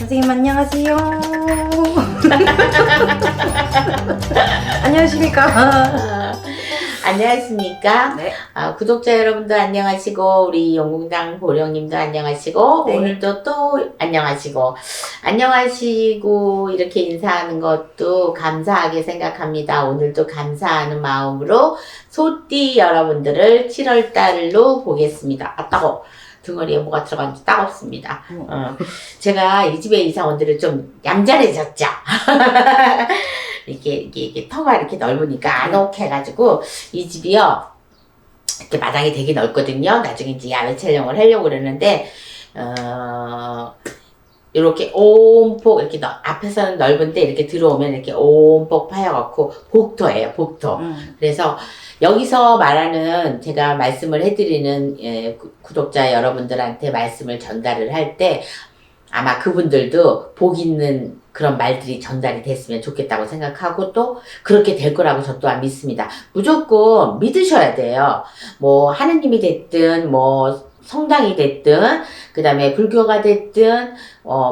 선생님 안녕하세요. 안녕하십니까? 안녕하십니까? 네. 구독자 여러분도 안녕하시고 우리 용궁당 보령님도 안녕하시고 네. 오늘도 또 안녕하시고 이렇게 인사하는 것도 감사하게 생각합니다. 오늘도 감사하는 마음으로 소띠 여러분들을 7월달로 보겠습니다. 따가워. 등어리에 뭐가 들어간지 따갑습니다. 제가 이 집에 이사 온 데를 좀 얌전해졌죠. 이게 터가 이렇게 넓으니까 아늑해가지고 이 집이요 이렇게 마당이 되게 넓거든요. 나중에 이제 야외 촬영을 하려고 그러는데 이렇게 온폭 이렇게 앞에서는 넓은데 이렇게 들어오면 이렇게 온폭 파여갖고 복도예요. 복도. 그래서 여기서 말하는 제가 말씀을 해드리는 구독자 여러분들한테 말씀을 전달을 할 때 아마 그분들도 복 있는 그런 말들이 전달이 됐으면 좋겠다고 생각하고 또 그렇게 될 거라고 저 또한 믿습니다. 무조건 믿으셔야 돼요. 뭐 하느님이 됐든 뭐 성당이 됐든 그 다음에 불교가 됐든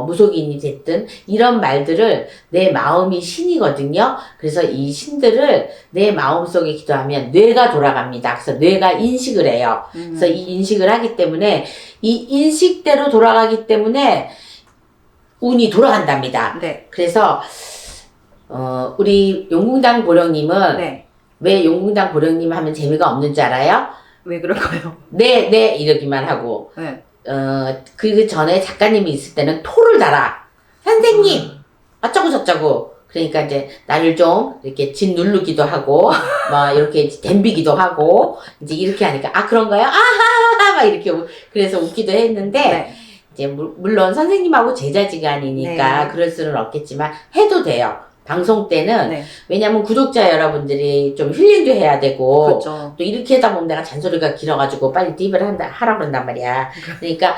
무속인이 됐든 이런 말들을 내 마음이 신이거든요. 그래서 이 신들을 내 마음속에 기도하면 뇌가 돌아갑니다. 그래서 뇌가 인식을 해요. 그래서 이 인식을 하기 때문에 이 인식대로 돌아가기 때문에 운이 돌아간답니다. 네. 그래서 우리 용궁당 보령님은 네. 왜 용궁당 보령님 하면 재미가 없는 줄 알아요? 왜 그럴까요? 네 이러기만 하고 네. 그 전에 작가님이 있을 때는 토를 달아. 선생님! 어쩌고 저쩌고. 그러니까 이제 나를 좀 이렇게 짓누르기도 하고, 막 이렇게 댐비기도 하고, 이제 이렇게 하니까, 그런가요? 아하하하! 막 이렇게, 그래서 웃기도 했는데, 네. 이제 물론 선생님하고 제자지간이니까 네. 그럴 수는 없겠지만, 해도 돼요. 방송 때는. 네. 왜냐면 구독자 여러분들이 좀 힐링도 해야 되고, 그렇죠. 또 이렇게 하다 보면 내가 잔소리가 길어가지고 빨리 딥을 하라고 그런단 말이야. 그러니까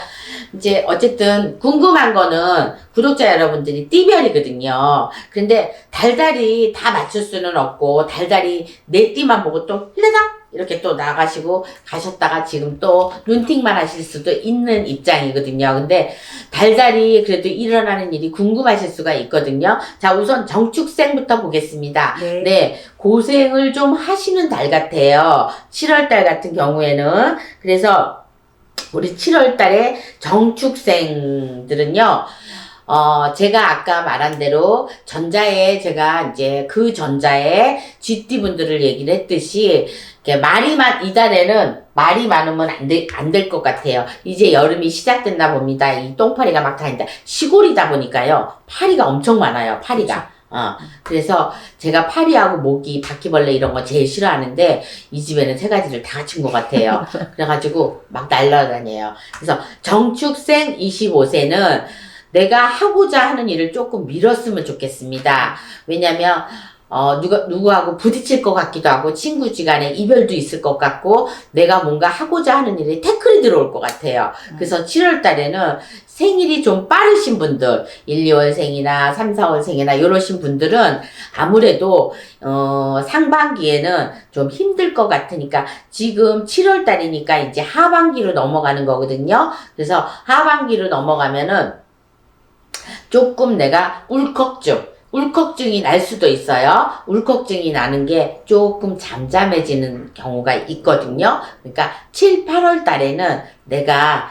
이제 어쨌든 궁금한 거는 구독자 여러분들이 띠별이거든요. 근데 달달이 다 맞출 수는 없고 달달이 내 띠만 보고 또 힐레당 이렇게 또 나가시고 가셨다가 지금 또 눈팅만 하실 수도 있는 입장이거든요. 근데 달달이 그래도 일어나는 일이 궁금하실 수가 있거든요. 자, 우선 정축생부터 보겠습니다. 네. 네, 고생을 좀 하시는 달 같아요. 7월달 같은 경우에는. 그래서 우리 7월달에 정축생들은요, 제가 아까 말한 대로 제가 이제 그 전자에 쥐띠분들을 얘기를 했듯이, 이달에는 말이 많으면 안 될 것 같아요. 이제 여름이 시작됐나 봅니다. 이 똥파리가 막 다닌다. 시골이다 보니까요, 파리가 엄청 많아요, 파리가. 그래서 제가 파리하고 모기, 바퀴벌레 이런 거 제일 싫어하는데 이 집에는 세 가지를 다 갖춘 것 같아요. 그래가지고 막 날라다녀요. 그래서 정축생 25세는 내가 하고자 하는 일을 조금 미뤘으면 좋겠습니다. 왜냐면 누구하고 부딪힐 것 같기도 하고, 친구지간에 이별도 있을 것 같고, 내가 뭔가 하고자 하는 일에 태클이 들어올 것 같아요. 그래서 7월 달에는 생일이 좀 빠르신 분들, 1, 2월생이나 3, 4월생이나 이러신 분들은 아무래도, 상반기에는 좀 힘들 것 같으니까, 지금 7월 달이니까 이제 하반기로 넘어가는 거거든요. 그래서 하반기로 넘어가면은 조금 내가 울컥증이 날 수도 있어요. 울컥증이 나는 게 조금 잠잠해지는 경우가 있거든요. 그러니까 7, 8월 달에는 내가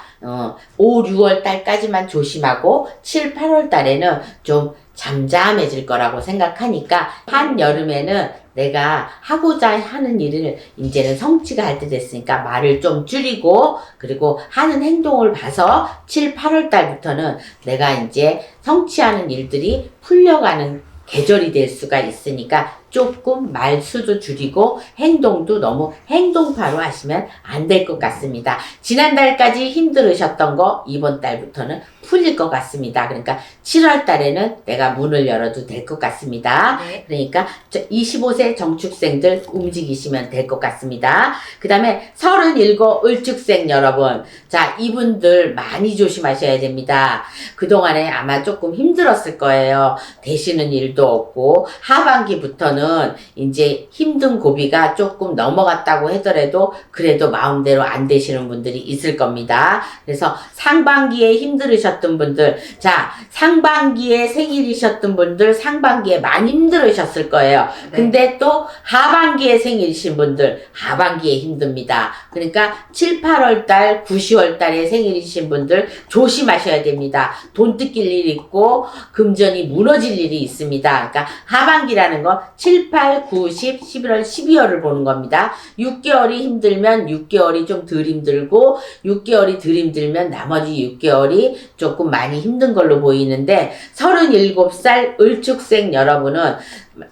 5, 6월 달까지만 조심하고 7, 8월 달에는 좀 잠잠해질 거라고 생각하니까 한여름에는 내가 하고자 하는 일을 이제는 성취가 할 때 됐으니까 말을 좀 줄이고, 그리고 하는 행동을 봐서 7, 8월 달부터는 내가 이제 성취하는 일들이 풀려가는 계절이 될 수가 있으니까 조금 말수도 줄이고 행동도 너무 행동파로 하시면 안 될 것 같습니다. 지난달까지 힘들으셨던 거 이번 달부터는 풀릴 것 같습니다. 그러니까 7월 달에는 내가 문을 열어도 될 것 같습니다. 네. 그러니까 25세 정축생들 움직이시면 될 것 같습니다. 그 다음에 37 을축생 여러분, 자, 이분들 많이 조심하셔야 됩니다. 그동안에 아마 조금 힘들었을 거예요. 되시는 일도 없고 하반기부터는 이거는 이제 힘든 고비가 조금 넘어갔다고 하더라도 그래도 마음대로 안 되시는 분들이 있을 겁니다. 그래서 상반기에 힘들으셨던 분들, 자, 상반기에 생일이셨던 분들 상반기에 많이 힘들으셨을 거예요. 네. 근데 또 하반기에 생일이신 분들 하반기에 힘듭니다. 그러니까 7, 8월 달, 9, 10월 달에 생일이신 분들 조심하셔야 됩니다. 돈 뜯길 일이 있고 금전이 무너질 일이 있습니다. 그러니까 하반기라는 건 7, 8, 9, 10, 11월, 12월을 보는 겁니다. 6개월이 힘들면 6개월이 좀 덜 힘들고 6개월이 덜 힘들면 나머지 6개월이 조금 많이 힘든 걸로 보이는데 37살 을축생 여러분은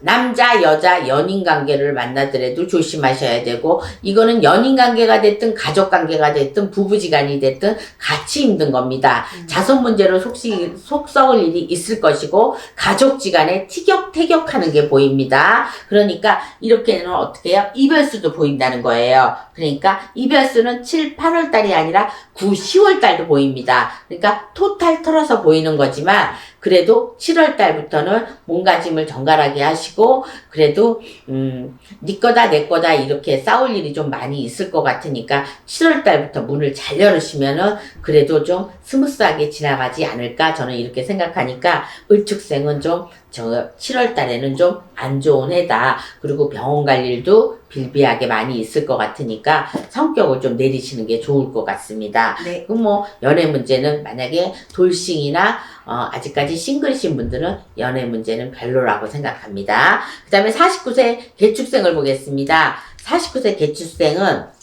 남자, 여자, 연인 관계를 만나더라도 조심하셔야 되고, 이거는 연인 관계가 됐든, 가족 관계가 됐든, 부부지간이 됐든, 같이 힘든 겁니다. 자손 문제로 속 썩을 일이 있을 것이고, 가족지간에 티격태격하는 게 보입니다. 그러니까, 이렇게는 어떻게 해요? 이별수도 보인다는 거예요. 그러니까, 이별수는 7, 8월 달이 아니라 9, 10월 달도 보입니다. 그러니까, 토탈 털어서 보이는 거지만, 그래도 7월 달부터는 몸가짐을 정갈하게 하시고 그래도 네 거다 내 거다 이렇게 싸울 일이 좀 많이 있을 것 같으니까 7월 달부터 문을 잘 열으시면은 그래도 좀 스무스하게 지나가지 않을까 저는 이렇게 생각하니까 을축생은 좀 7월 달에는 좀 안 좋은 해다. 그리고 병원 갈 일도 빌비하게 많이 있을 것 같으니까 성격을 좀 내리시는 게 좋을 것 같습니다. 네. 그럼 뭐 연애 문제는 만약에 돌싱이나 아직까지 싱글이신 분들은 연애 문제는 별로라고 생각합니다. 그 다음에 49세 개축생을 보겠습니다. 49세 개축생은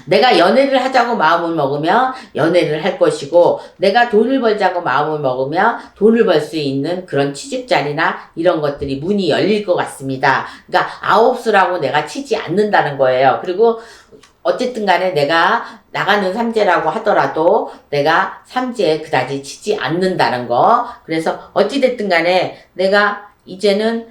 내가 연애를 하자고 마음을 먹으면 연애를 할 것이고 내가 돈을 벌자고 마음을 먹으면 돈을 벌 수 있는 그런 취직자리나 이런 것들이 문이 열릴 것 같습니다. 그러니까 아홉수라고 내가 치지 않는다는 거예요. 그리고 어쨌든 간에 내가 나가는 삼재라고 하더라도 내가 삼재에 그다지 치지 않는다는 거. 그래서 어찌됐든 간에 내가 이제는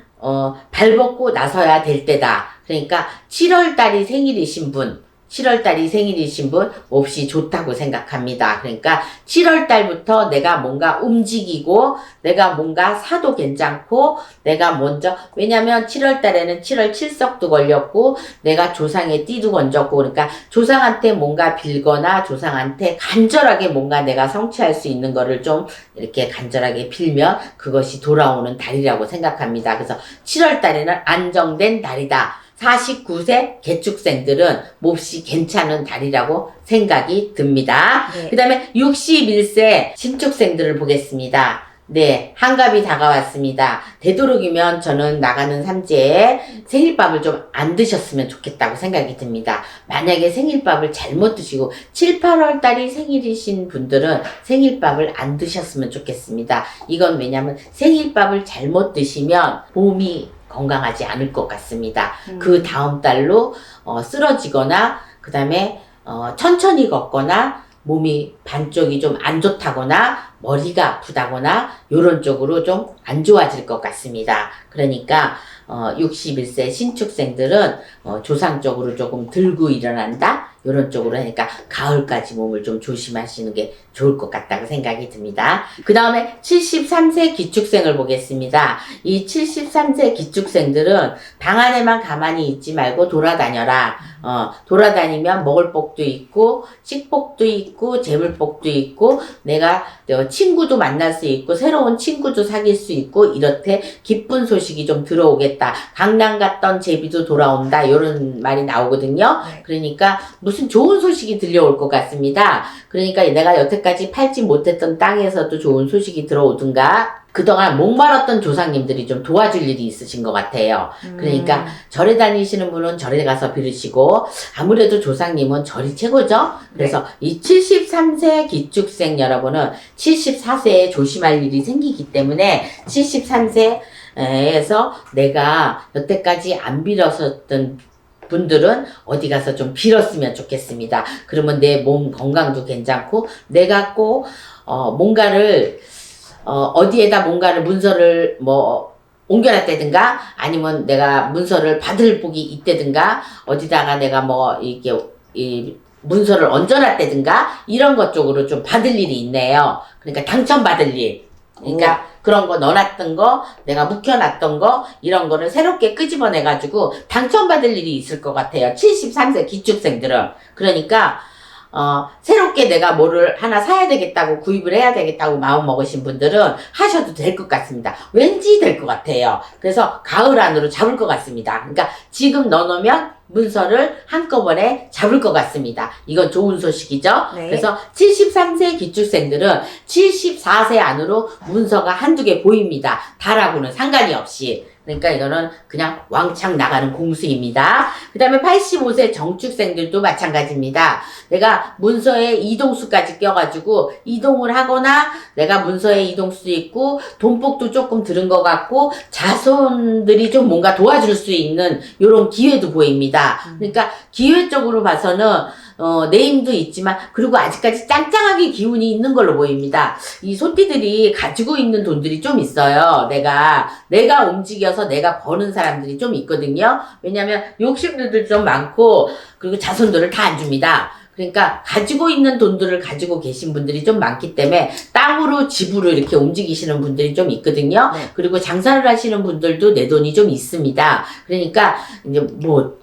발벗고 나서야 될 때다. 그러니까 7월 달이 생일이신 분 7월 달이 생일이신 분 몹시 좋다고 생각합니다. 그러니까 7월 달부터 내가 뭔가 움직이고 내가 뭔가 사도 괜찮고 내가 먼저 왜냐면 7월 달에는 7월 칠석도 걸렸고 내가 조상의 띠도 건졌고 그러니까 조상한테 뭔가 빌거나 조상한테 간절하게 뭔가 내가 성취할 수 있는 거를 좀 이렇게 간절하게 빌면 그것이 돌아오는 달이라고 생각합니다. 그래서 7월 달에는 안정된 달이다. 49세 개축생들은 몹시 괜찮은 달이라고 생각이 듭니다. 네. 그 다음에 61세 신축생들을 보겠습니다. 네, 한갑이 다가왔습니다. 되도록이면 저는 나가는 삼재에 생일밥을 좀 안 드셨으면 좋겠다고 생각이 듭니다. 만약에 생일밥을 잘못 드시고 7, 8월 달이 생일이신 분들은 생일밥을 안 드셨으면 좋겠습니다. 이건 왜냐면 생일밥을 잘못 드시면 몸이 건강하지 않을 것 같습니다. 그 다음 달로 쓰러지거나 그 다음에 천천히 걷거나 몸이 반쪽이 좀 안 좋다거나 머리가 아프다거나 요런 쪽으로 좀 안 좋아질 것 같습니다. 그러니까 61세 신축생들은 조상적으로 조금 들고 일어난다 요런 쪽으로 하니까 가을까지 몸을 좀 조심하시는 게 좋을 것 같다고 생각이 듭니다. 그 다음에 73세 기축생을 보겠습니다. 이 73세 기축생들은 방 안에만 가만히 있지 말고 돌아다녀라. 돌아다니면 먹을 복도 있고 식복도 있고 재물복도 있고 내가 친구도 만날 수 있고 새로운 친구도 사귈 수 있고 이렇게 기쁜 소식이 좀 들어오겠다. 강남 갔던 제비도 돌아온다. 이런 말이 나오거든요. 네. 그러니까 무슨 좋은 소식이 들려올 것 같습니다. 그러니까 내가 여태까지 팔지 못했던 땅에서도 좋은 소식이 들어오든가 그동안 목말랐던 조상님들이 좀 도와줄 일이 있으신 것 같아요. 그러니까 절에 다니시는 분은 절에 가서 빌으시고 아무래도 조상님은 절이 최고죠. 그래서 이 73세 기축생 여러분은 74세에 조심할 일이 생기기 때문에 73세에서 내가 여태까지 안 빌었었던 분들은 어디 가서 좀 빌었으면 좋겠습니다. 그러면 내 몸 건강도 괜찮고 내가 꼭 뭔가를 어디에다 뭔가를 문서를 뭐 옮겨놨다든가 아니면 내가 문서를 받을 복이 있다든가 어디다가 내가 뭐 이렇게 이 문서를 얹어놨다든가 이런 것 쪽으로 좀 받을 일이 있네요. 그러니까 당첨받을 일. 그러니까 그런 거 넣어놨던 거, 내가 묵혀놨던 거, 이런 거를 새롭게 끄집어내가지고 당첨받을 일이 있을 것 같아요. 73세 기축생들은. 그러니까, 새롭게 내가 뭐를 하나 사야 되겠다고, 구입을 해야 되겠다고 마음 먹으신 분들은 하셔도 될 것 같습니다. 왠지 될 것 같아요. 그래서 가을 안으로 잡을 것 같습니다. 그러니까 지금 넣어놓으면 문서를 한꺼번에 잡을 것 같습니다. 이건 좋은 소식이죠. 네. 그래서 73세 기축생들은 74세 안으로 문서가 한두 개 보입니다. 다라고는 상관이 없이. 그러니까 이거는 그냥 왕창 나가는 공수입니다. 그 다음에 85세 정축생들도 마찬가지입니다. 내가 문서에 이동수까지 껴가지고 이동을 하거나 내가 문서에 이동수도 있고 돈복도 조금 들은 것 같고 자손들이 좀 뭔가 도와줄 수 있는 이런 기회도 보입니다. 그러니까 기회적으로 봐서는 내 힘도 있지만 그리고 아직까지 짱짱하게 기운이 있는 걸로 보입니다. 이 소띠들이 가지고 있는 돈들이 좀 있어요. 내가 움직여서 내가 버는 사람들이 좀 있거든요. 왜냐면 욕심들도 좀 많고 그리고 자손들을 다 안 줍니다. 그러니까 가지고 있는 돈들을 가지고 계신 분들이 좀 많기 때문에 땅으로 집으로 이렇게 움직이시는 분들이 좀 있거든요. 네. 그리고 장사를 하시는 분들도 내 돈이 좀 있습니다. 그러니까 이제 뭐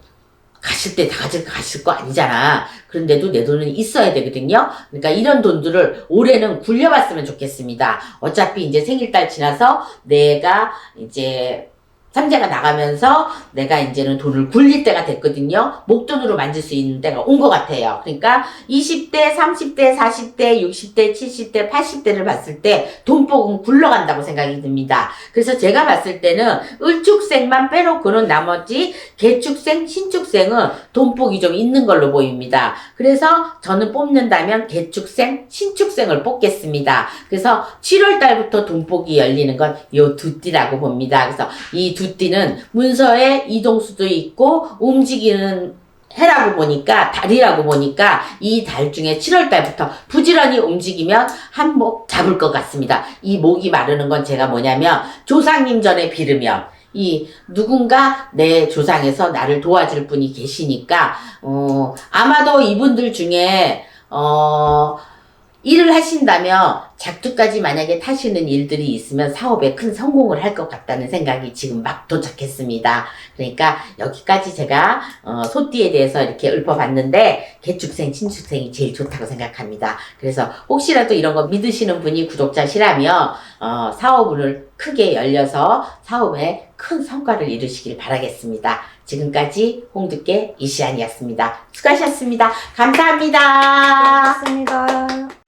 가실 때 다 가실 거 아니잖아. 그런데도 내 돈은 있어야 되거든요. 그러니까 이런 돈들을 올해는 굴려봤으면 좋겠습니다. 어차피 이제 생일달 지나서 내가 이제 삼재가 나가면서 내가 이제는 돈을 굴릴 때가 됐거든요. 목돈으로 만질 수 있는 때가 온 것 같아요. 그러니까 20대, 30대, 40대, 60대, 70대, 80대를 봤을 때 돈복은 굴러간다고 생각이 듭니다. 그래서 제가 봤을 때는 을축생만 빼놓고는 나머지 개축생, 신축생은 돈복이 좀 있는 걸로 보입니다. 그래서 저는 뽑는다면 개축생, 신축생을 뽑겠습니다. 그래서 7월 달부터 돈복이 열리는 건 요 두 띠라고 봅니다. 그래서 이 두 띠는 문서에 이동수도 있고 움직이는 해라고 보니까 달이라고 보니까 이 달 중에 7월 달부터 부지런히 움직이면 한 목 잡을 것 같습니다. 이 목이 마르는 건 제가 뭐냐면 조상님 전에 빌으면 이 누군가 내 조상에서 나를 도와줄 분이 계시니까 아마도 이분들 중에 일을 하신다면 작두까지 만약에 타시는 일들이 있으면 사업에 큰 성공을 할 것 같다는 생각이 지금 막 도착했습니다. 그러니까 여기까지 제가 소띠에 대해서 이렇게 읊어봤는데 개축생, 신축생이 제일 좋다고 생각합니다. 그래서 혹시라도 이런 거 믿으시는 분이 구독자시라면 사업을 크게 열려서 사업에 큰 성과를 이루시길 바라겠습니다. 지금까지 홍두깨 이시안이었습니다. 수고하셨습니다. 감사합니다. 고맙습니다.